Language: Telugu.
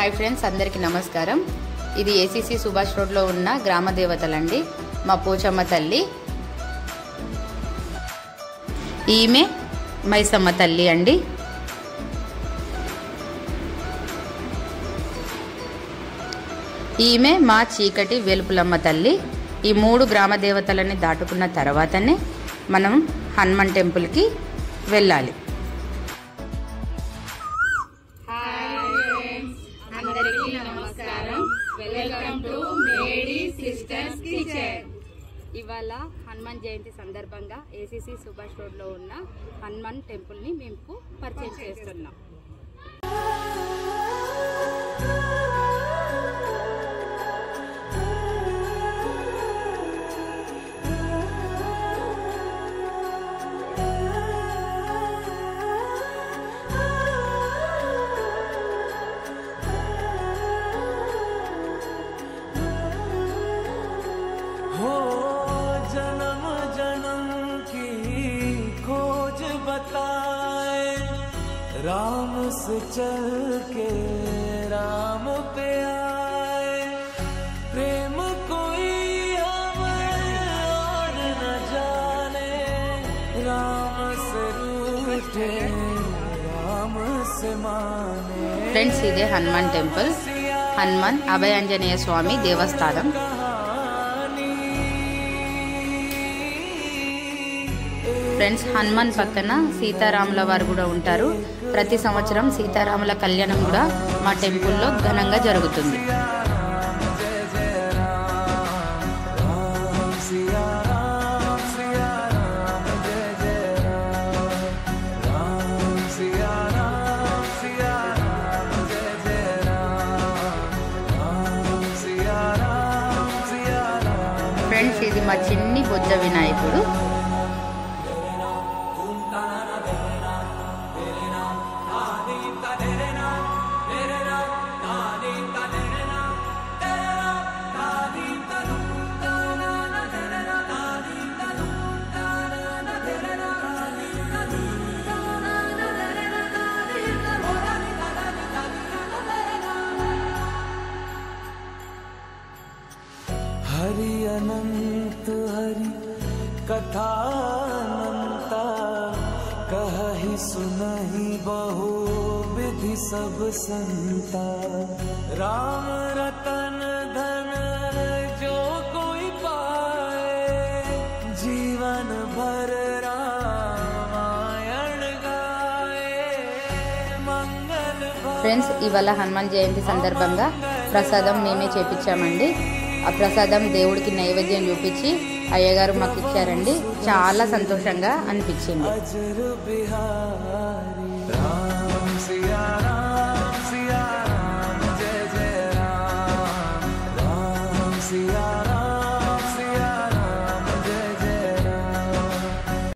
హాయ్ ఫ్రెండ్స్, అందరికీ నమస్కారం. ఇది ఏసీసీ సుభాష్ రోడ్లో ఉన్న గ్రామ దేవతలండి. మా పోచమ్మ తల్లి, ఈమె మైసమ్మ తల్లి అండి. ఈమె మా చీకటి వేలుపులమ్మ తల్లి. ఈ మూడు గ్రామ దేవతలని దాటుకున్న తర్వాతనే మనం హనుమాన్ టెంపుల్కి వెళ్ళాలి. ఇవాళ హనుమాన్ జయంతి సందర్భంగా ఏసీసీ సుభాష్ రోడ్లో ఉన్న హనుమాన్ టెంపుల్ని మేము పరిచయం చేస్తున్నాం. राम से चल के राम पे आए, प्रेम कोई हमें और न जाने, राम से रूठे राम से माने. ఫ్రెండ్స్, ఇదే హనుమాన్ టెంపుల్. హనుమాన్ అభయాంజనేయ స్వామి దేవస్థానం. ఫ్రెండ్స్, హనుమాన్ పక్కన సీతారాముల వారు కూడా ఉంటారు. ప్రతి సంవత్సరం సీతారాముల కళ్యాణం కూడా మా టెంపుల్లో ఘనంగా జరుగుతుంది. ఫ్రెండ్స్, ఇది మా చిన్ని బొజ్జ వినాయకుడు. हरि अनंत हरि कथा अनंता, कहहि सुनहि बहु विधि सब संता, राम रतन धन जो कोई पाए, जीवन भर रामायण गाए, मंगल. ఫ్రెండ్స్, ఇవాళ హనుమాన్ జయంతి సందర్భంగా ప్రసాదం మేమే చేపించామండి. ఆ ప్రసాదం దేవుడికి నైవేద్యం చూపించి అయ్యగారు మాకు ఇచ్చారండి. చాలా సంతోషంగా అనిపించింది.